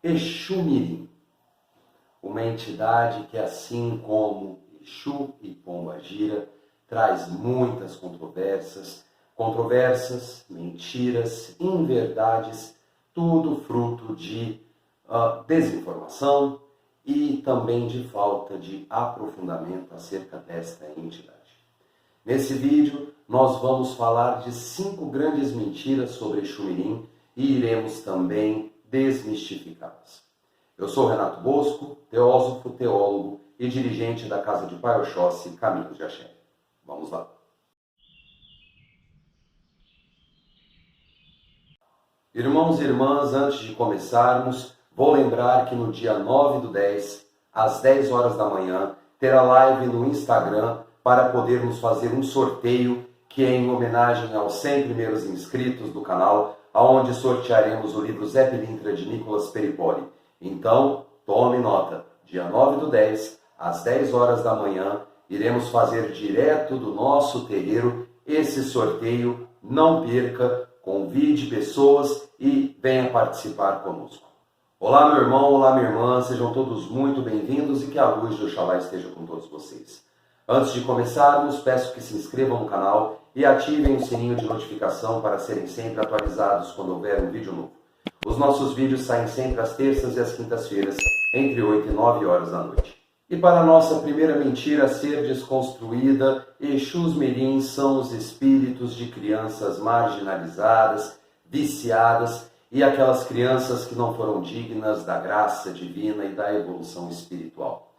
Exu Mirim, uma entidade que, assim como Exu e Pombagira, traz muitas controvérsias, mentiras, inverdades, tudo fruto de desinformação e também de falta de aprofundamento acerca desta entidade. Nesse vídeo, nós vamos falar de 5 grandes mentiras sobre Exu Mirim e iremos também desmistificá-las. Eu sou Renato Bosco, teósofo, teólogo e dirigente da Casa de Pai Oxóssi, Caminhos de Axé. Vamos lá. Irmãos e irmãs, antes de começarmos, vou lembrar que no dia 9/10, às 10 horas da manhã, terá live no Instagram para podermos fazer um sorteio que é em homenagem aos 100 primeiros inscritos do canal, onde sortearemos o livro Zé Pilintra de Nicolas Peripoli. Então, tome nota, dia 9/10, às 10 horas da manhã, iremos fazer direto do nosso terreiro esse sorteio. Não perca, convide pessoas e venha participar conosco. Olá meu irmão, olá minha irmã, sejam todos muito bem-vindos e que a luz de Oxalá esteja com todos vocês. Antes de começarmos, peço que se inscrevam no canal e ativem o sininho de notificação para serem sempre atualizados quando houver um vídeo novo. Os nossos vídeos saem sempre às terças e às quintas-feiras, entre 8 e 9 horas da noite. E para a nossa primeira mentira a ser desconstruída, Exus Mirins são os espíritos de crianças marginalizadas, viciadas e aquelas crianças que não foram dignas da graça divina e da evolução espiritual.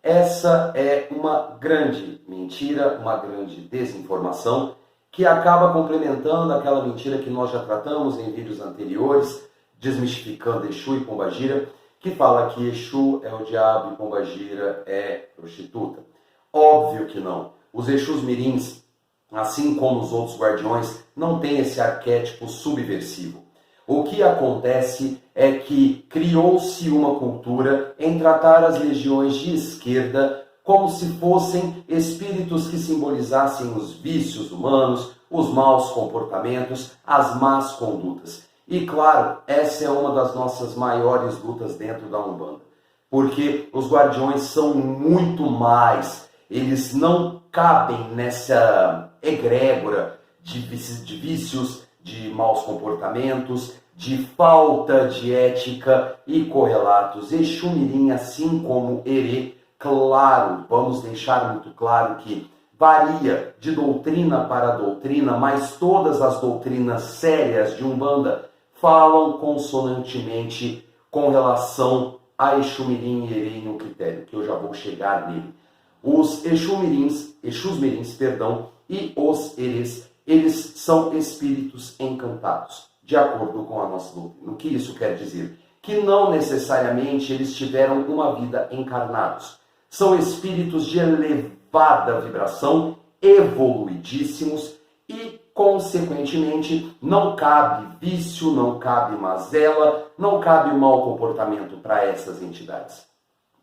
Essa é uma grande mentira, uma grande desinformação, que acaba complementando aquela mentira que nós já tratamos em vídeos anteriores, desmistificando Exu e Pombagira, que fala que Exu é o diabo e Pombagira é prostituta. Óbvio que não. Os Exus Mirins, assim como os outros guardiões, não têm esse arquétipo subversivo. O que acontece é que criou-se uma cultura em tratar as legiões de esquerda como se fossem espíritos que simbolizassem os vícios humanos, os maus comportamentos, as más condutas. E claro, essa é uma das nossas maiores lutas dentro da Umbanda, porque os guardiões são muito mais, eles não cabem nessa egrégora de vícios, de maus comportamentos, de falta de ética e correlatos. Exu Mirim, assim como Herê, claro, vamos deixar muito claro que varia de doutrina para doutrina, mas todas as doutrinas sérias de Umbanda falam consonantemente com relação a Exu Mirim e Herê em um critério, que eu já vou chegar nele. Os Exus Mirins, e os Herês, eles são espíritos encantados, de acordo com a nossa doutrina. O que isso quer dizer? Que não necessariamente eles tiveram uma vida encarnados. São espíritos de elevada vibração, evoluidíssimos e, consequentemente, não cabe vício, não cabe mazela, não cabe mau comportamento para essas entidades.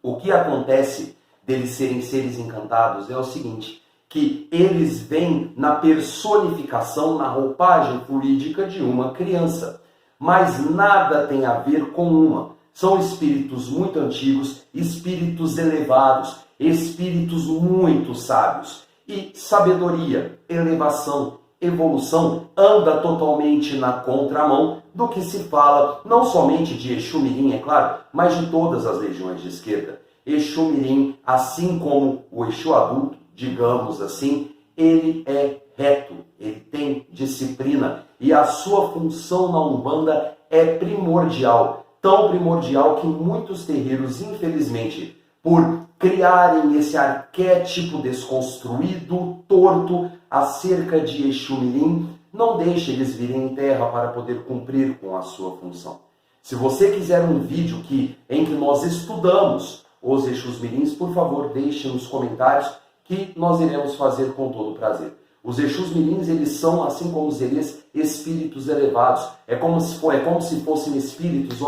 O que acontece deles serem seres encantados é o seguinte, que eles vêm na personificação, na roupagem fluídica de uma criança. Mas nada tem a ver com uma. São espíritos muito antigos, espíritos elevados, espíritos muito sábios. E sabedoria, elevação, evolução anda totalmente na contramão do que se fala, não somente de Exu Mirim, é claro, mas de todas as legiões de esquerda. Exu Mirim, assim como o Exu adulto, digamos assim, ele é reto, ele tem disciplina e a sua função na Umbanda é primordial, tão primordial que muitos terreiros, infelizmente, por criarem esse arquétipo desconstruído, torto, acerca de Exu Mirim, não deixe eles virem em terra para poder cumprir com a sua função. Se você quiser um vídeo em que nós estudamos os Exus Mirins, por favor, deixe nos comentários que nós iremos fazer com todo prazer. Os Exus Mirins, eles são, assim como os Herês, espíritos elevados. É como se fossem espíritos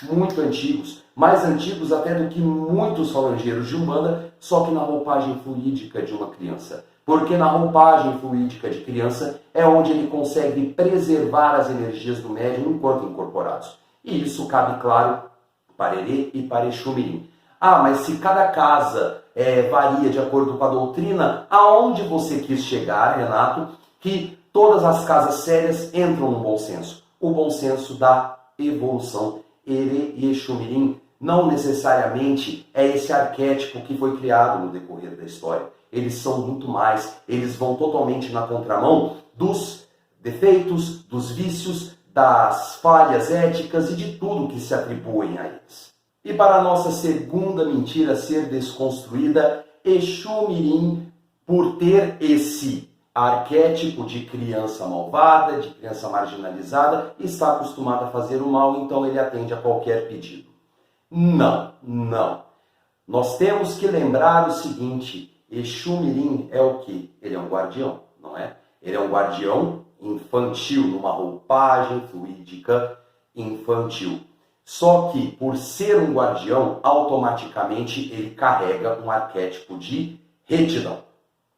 muito antigos, mais antigos até do que muitos falangeiros de Umbanda, só que na roupagem fluídica de uma criança. Porque na roupagem fluídica de criança é onde ele consegue preservar as energias do médium enquanto incorporados. E isso cabe, claro, Parerê e para Exu Mirim. Ah, mas se cada casa varia de acordo com a doutrina, aonde você quis chegar, Renato, que todas as casas sérias entram no bom senso? O bom senso da evolução. Erê e Exu Mirim não necessariamente é esse arquétipo que foi criado no decorrer da história. Eles são muito mais, eles vão totalmente na contramão dos defeitos, dos vícios, das falhas éticas e de tudo que se atribuem a eles. E para a nossa segunda mentira a ser desconstruída, Exu Mirim, por ter esse arquétipo de criança malvada, de criança marginalizada, está acostumado a fazer o mal, então ele atende a qualquer pedido. Não, não. Nós temos que lembrar o seguinte, Exu Mirim é o quê? Ele é um guardião, não é? Ele é um guardião infantil, numa roupagem fluídica infantil. Só que, por ser um guardião, automaticamente ele carrega um arquétipo de retidão,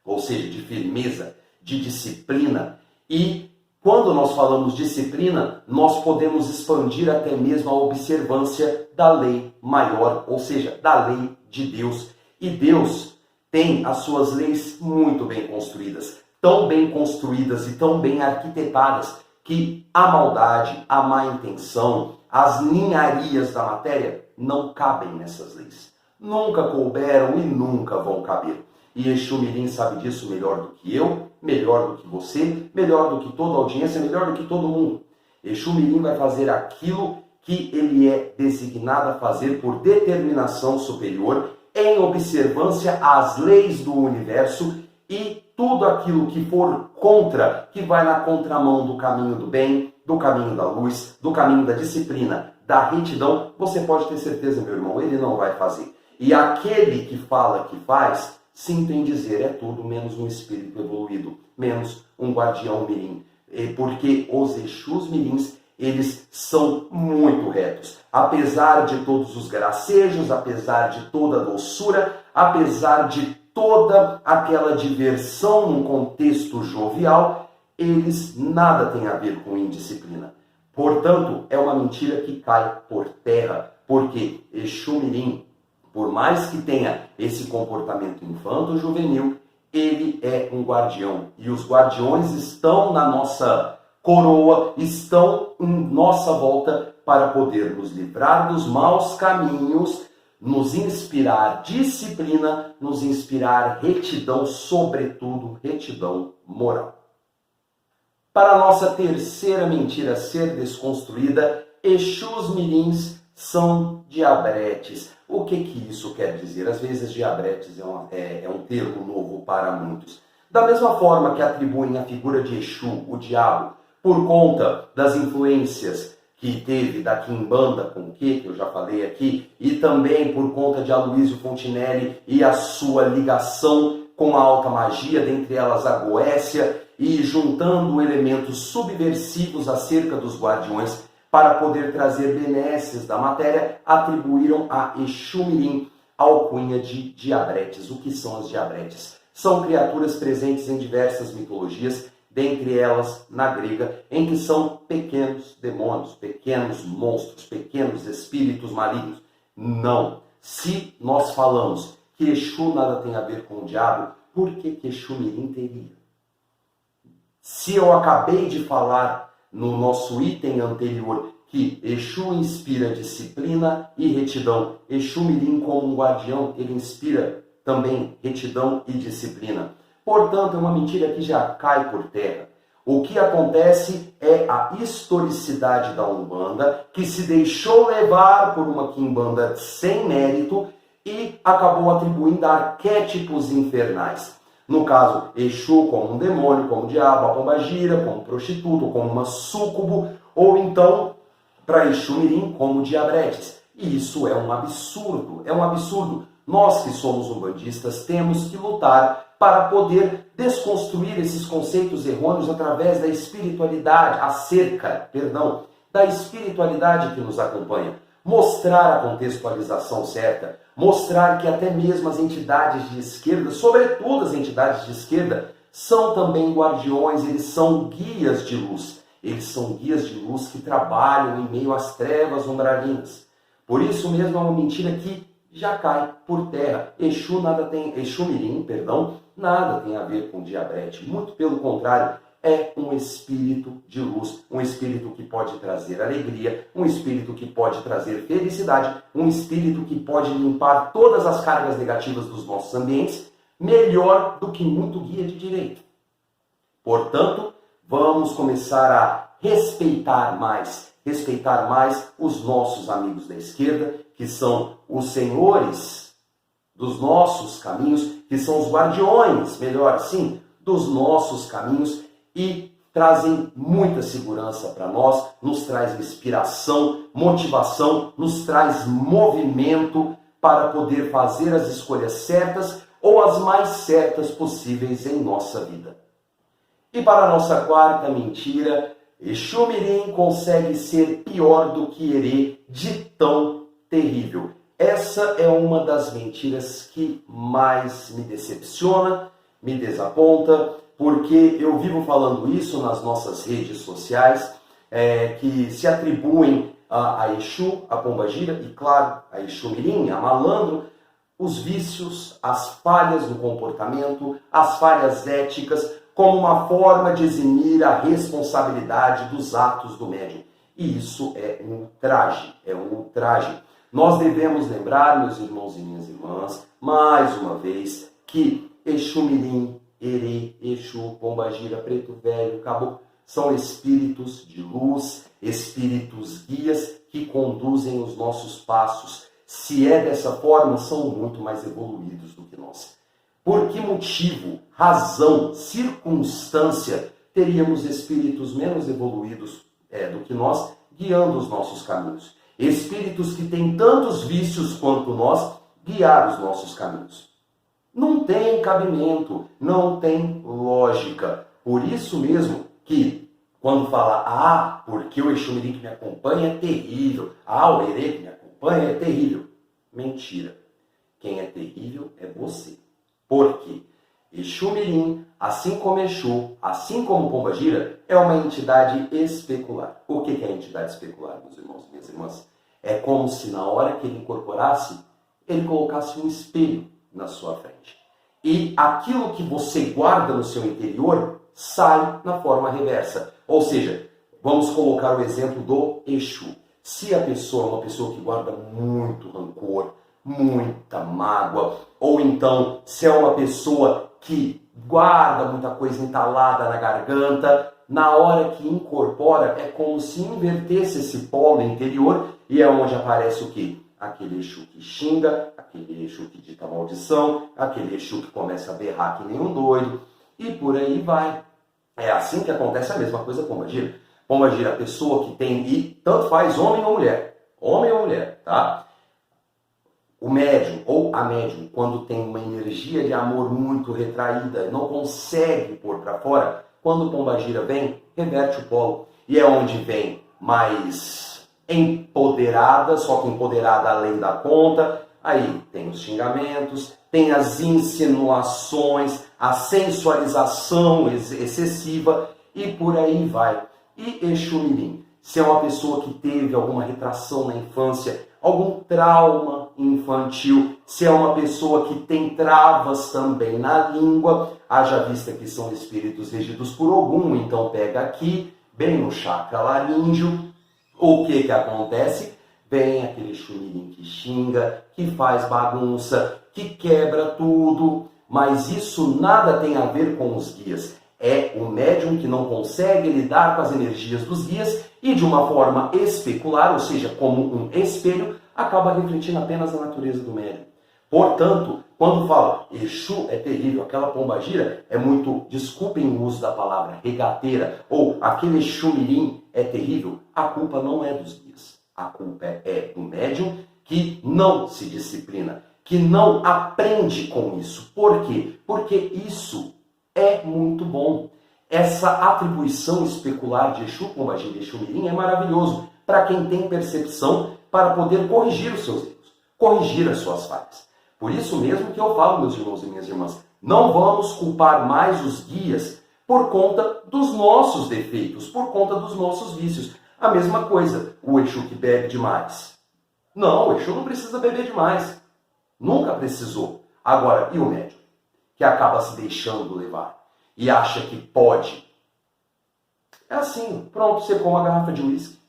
ou seja, de firmeza, de disciplina. E quando nós falamos disciplina, nós podemos expandir até mesmo a observância da lei maior, ou seja, da lei de Deus. E Deus tem as suas leis muito bem construídas, tão bem construídas e tão bem arquitetadas, que a maldade, a má intenção, as ninharias da matéria não cabem nessas leis. Nunca couberam e nunca vão caber. E Exu Mirim sabe disso melhor do que eu, melhor do que você, melhor do que toda a audiência, melhor do que todo mundo. Exu Mirim vai fazer aquilo que ele é designado a fazer por determinação superior, em observância às leis do universo, e tudo aquilo que for contra, que vai na contramão do caminho do bem, do caminho da luz, do caminho da disciplina, da retidão, você pode ter certeza, meu irmão, ele não vai fazer. E aquele que fala que faz, sinto em dizer, é tudo menos um espírito evoluído, menos um guardião mirim. Porque os Exus mirins, eles são muito retos. Apesar de todos os gracejos, apesar de toda a doçura, apesar de toda aquela diversão num contexto jovial, eles nada têm a ver com indisciplina. Portanto, é uma mentira que cai por terra, porque Exu Mirim, por mais que tenha esse comportamento infanto-juvenil, ele é um guardião. E os guardiões estão na nossa coroa, estão em nossa volta para poder nos livrar dos maus caminhos, nos inspirar disciplina, nos inspirar retidão, sobretudo retidão moral. Para a nossa terceira mentira a ser desconstruída, Exus mirins são diabretes. O que isso quer dizer? Às vezes diabretes é um termo novo para muitos. Da mesma forma que atribuem a figura de Exu, o diabo, por conta das influências que teve da Quimbanda com o que eu já falei aqui, e também por conta de Aloysio Fontinelli e a sua ligação com a alta magia, dentre elas a Goécia, e juntando elementos subversivos acerca dos guardiões para poder trazer benesses da matéria, atribuíram a Exu Mirim a alcunha de diabretes. O que são as diabretes? São criaturas presentes em diversas mitologias, dentre elas na grega, em que são pequenos demônios, pequenos monstros, pequenos espíritos malignos. Não. Se nós falamos que Exu nada tem a ver com o diabo, por que Exu Mirim teria? Se eu acabei de falar no nosso item anterior que Exu inspira disciplina e retidão, Exu Mirim como um guardião, ele inspira também retidão e disciplina. Portanto, é uma mentira que já cai por terra. O que acontece é a historicidade da Umbanda, que se deixou levar por uma quimbanda sem mérito e acabou atribuindo arquétipos infernais. No caso, Exu como um demônio, como um diabo, a pombagira, como um prostituto, como uma súcubo, ou então, para Exu Mirim, como diabretes. E isso é um absurdo, é um absurdo. Nós que somos umbandistas temos que lutar para poder desconstruir esses conceitos errôneos através da espiritualidade, da espiritualidade que nos acompanha. Mostrar a contextualização certa, mostrar que até mesmo as entidades de esquerda, sobretudo as entidades de esquerda, são também guardiões, eles são guias de luz. Eles são guias de luz que trabalham em meio às trevas umbralinas. Por isso mesmo é uma mentira que já cai por terra. Exu Mirim, nada tem a ver com diabetes. Muito pelo contrário, é um espírito de luz, um espírito que pode trazer alegria, um espírito que pode trazer felicidade, um espírito que pode limpar todas as cargas negativas dos nossos ambientes, melhor do que muito guia de direito. Portanto, vamos começar a respeitar mais os nossos amigos da esquerda, que são os senhores dos nossos caminhos, que são os guardiões, melhor assim, dos nossos caminhos, e trazem muita segurança para nós, nos traz inspiração, motivação, nos traz movimento para poder fazer as escolhas certas ou as mais certas possíveis em nossa vida. E para a nossa quarta mentira, Exu Mirim consegue ser pior do que Herê de tão terrível. Essa é uma das mentiras que mais me decepciona, me desaponta, porque eu vivo falando isso nas nossas redes sociais, que se atribuem a Exu, a Pombagira e, claro, a Exu Mirim, a Malandro, os vícios, as falhas no comportamento, as falhas éticas, como uma forma de eximir a responsabilidade dos atos do médium. E isso é um ultraje, Nós devemos lembrar, meus irmãos e minhas irmãs, mais uma vez, que Exu Mirim, Herê, Exu, Pombagira, Preto Velho, Caboclo, são espíritos de luz, espíritos guias que conduzem os nossos passos. Se é dessa forma, são muito mais evoluídos do que nós. Por que motivo, razão, circunstância teríamos espíritos menos evoluídos do que nós guiando os nossos caminhos? Espíritos que têm tantos vícios quanto nós guiar os nossos caminhos. Não tem cabimento, não tem lógica. Por isso mesmo que quando fala, porque o Exu Mirim que me acompanha é terrível, o Herê que me acompanha é terrível. Mentira. Quem é terrível é você. Por quê? Exu Mirim, assim como Exu, assim como Pombagira, é uma entidade especular. O que é entidade especular, meus irmãos e minhas irmãs? É como se na hora que ele incorporasse, ele colocasse um espelho na sua frente. E aquilo que você guarda no seu interior sai na forma reversa. Ou seja, vamos colocar o exemplo do Exu. Se a pessoa é uma pessoa que guarda muito rancor, muita mágoa, ou então se é uma pessoa que guarda muita coisa entalada na garganta, na hora que incorpora é como se invertesse esse polo interior e é onde aparece o quê? Aquele Exu que xinga, aquele Exu que dita maldição, aquele Exu que começa a berrar que nem um doido, e por aí vai. É assim que acontece a mesma coisa com Pombagira. Pombagira, a pessoa que tem, e tanto faz homem ou mulher, tá? O médium ou a médium, quando tem uma energia de amor muito retraída, não consegue pôr para fora, quando o Pombagira vem, reverte o polo. E é onde vem mais empoderada, só que empoderada além da conta. Aí tem os xingamentos, tem as insinuações, a sensualização excessiva e por aí vai. E Exu Mirim, se é uma pessoa que teve alguma retração na infância, algum trauma infantil, se é uma pessoa que tem travas também na língua, haja vista que são espíritos regidos por Ogum, então pega aqui, bem no chakra laríngeo, o que acontece? Vem aquele Exu Mirim que xinga, que faz bagunça, que quebra tudo, mas isso nada tem a ver com os guias. É o médium que não consegue lidar com as energias dos guias e de uma forma especular, ou seja, como um espelho, acaba refletindo apenas a natureza do médium. Portanto, quando fala Exu é terrível, aquela pombagira é muito, desculpem o uso da palavra, regateira, ou aquele Exu Mirim é terrível, a culpa não é dos guias. A culpa é do médium que não se disciplina, que não aprende com isso. Por quê? Porque isso é muito bom. Essa atribuição especular de Exu, Pombagira e Exu Mirim é maravilhoso para quem tem percepção para poder corrigir os seus erros, corrigir as suas falhas. Por isso mesmo que eu falo, meus irmãos e minhas irmãs, não vamos culpar mais os guias por conta dos nossos defeitos, por conta dos nossos vícios. A mesma coisa, o Exu que bebe demais. Não, o Exu não precisa beber demais. Nunca precisou. Agora, e o médium? Que acaba se deixando levar e acha que pode. É assim, pronto, secou uma garrafa de uísque.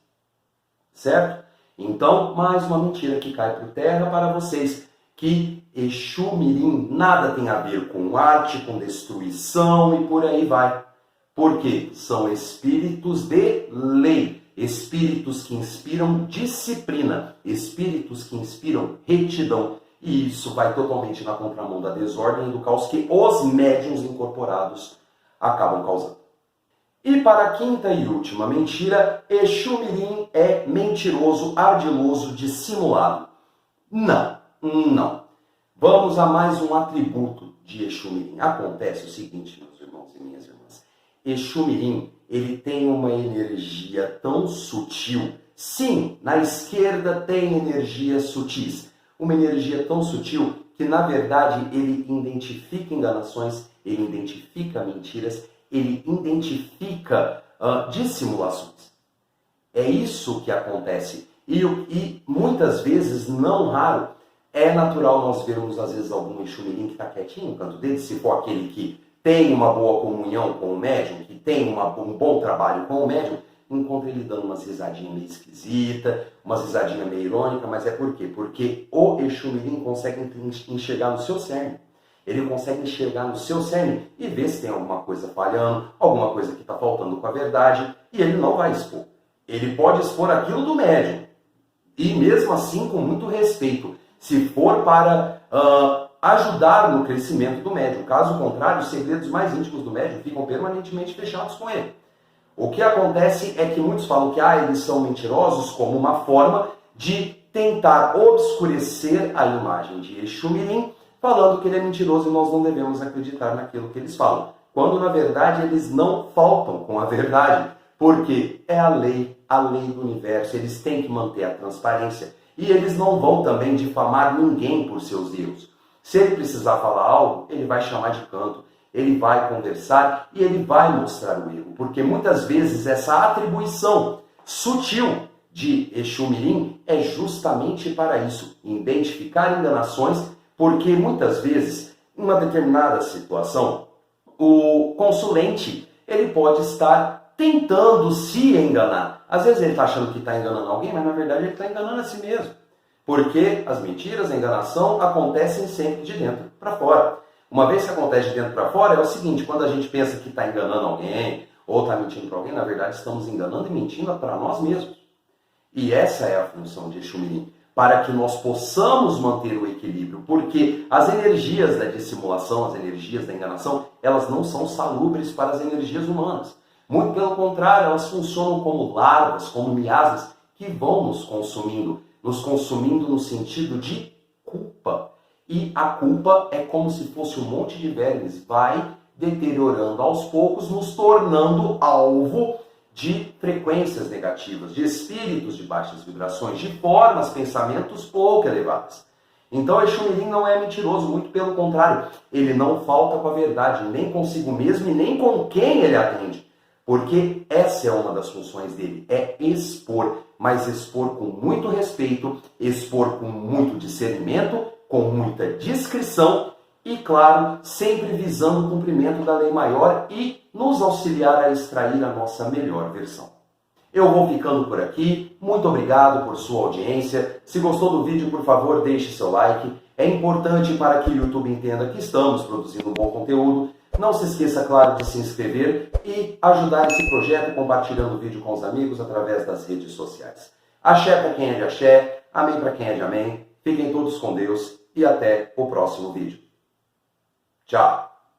Certo? Então, mais uma mentira que cai por terra para vocês. Que Exu Mirim nada tem a ver com arte, com destruição e por aí vai. Porque são espíritos de lei. Espíritos que inspiram disciplina. Espíritos que inspiram retidão. E isso vai totalmente na contramão da desordem e do caos que os médiuns incorporados acabam causando. E para a quinta e última mentira, Exu Mirim é mentiroso, ardiloso, dissimulado. Não, não. Vamos a mais um atributo de Exu Mirim. Acontece o seguinte, meus irmãos e minhas irmãs. Exu Mirim, ele tem uma energia tão sutil. Sim, na esquerda tem energias sutis. Uma energia tão sutil que, na verdade, ele identifica enganações, ele identifica mentiras, ele identifica dissimulações. É isso que acontece. E muitas vezes, não raro, é natural nós vermos, às vezes, algum Exu Mirim que está quietinho no canto dele, se for aquele que tem uma boa comunhão com o médium, que tem um bom trabalho com o médium, encontra ele dando umas risadinhas meio esquisitas, umas risadinhas meio irônicas, mas é por quê? Porque o Exu Mirim consegue enxergar no seu cerne. Ele consegue enxergar no seu cerne e ver se tem alguma coisa falhando, alguma coisa que está faltando com a verdade, e ele não vai expor. Ele pode expor aquilo do médium, e mesmo assim com muito respeito, se for para ajudar no crescimento do médium. Caso contrário, os segredos mais íntimos do médium ficam permanentemente fechados com ele. O que acontece é que muitos falam que eles são mentirosos como uma forma de tentar obscurecer a imagem de Exu Mirim, falando que ele é mentiroso e nós não devemos acreditar naquilo que eles falam. Quando, na verdade, eles não faltam com a verdade, porque é a lei do universo, eles têm que manter a transparência. E eles não vão também difamar ninguém por seus erros. Se ele precisar falar algo, ele vai chamar de canto, ele vai conversar e ele vai mostrar o erro. Porque muitas vezes essa atribuição sutil de Exu Mirim é justamente para isso, identificar enganações, porque muitas vezes, em uma determinada situação, o consulente ele pode estar tentando se enganar. Às vezes ele está achando que está enganando alguém, mas na verdade ele está enganando a si mesmo. Porque as mentiras, a enganação acontecem sempre de dentro para fora. Uma vez que acontece de dentro para fora, é o seguinte, quando a gente pensa que está enganando alguém, ou está mentindo para alguém, na verdade estamos enganando e mentindo para nós mesmos. E essa é a função de Exu Mirim, para que nós possamos manter o equilíbrio, porque as energias da dissimulação, as energias da enganação, elas não são salubres para as energias humanas. Muito pelo contrário, elas funcionam como larvas, como miasmas, que vão nos consumindo no sentido de culpa. E a culpa é como se fosse um monte de vermes, vai deteriorando aos poucos, nos tornando alvo de frequências negativas, de espíritos de baixas vibrações, de formas, pensamentos pouco elevadas. Então Exu Mirim não é mentiroso, muito pelo contrário, ele não falta com a verdade, nem consigo mesmo e nem com quem ele atende. Porque essa é uma das funções dele, é expor, mas expor com muito respeito, expor com muito discernimento, com muita discrição e, claro, sempre visando o cumprimento da lei maior e nos auxiliar a extrair a nossa melhor versão. Eu vou ficando por aqui, muito obrigado por sua audiência. Se gostou do vídeo, por favor, deixe seu like. É importante para que o YouTube entenda que estamos produzindo um bom conteúdo. Não se esqueça, claro, de se inscrever e ajudar esse projeto compartilhando o vídeo com os amigos através das redes sociais. Axé para quem é de axé, amém para quem é de amém. Fiquem todos com Deus e até o próximo vídeo. Tchau!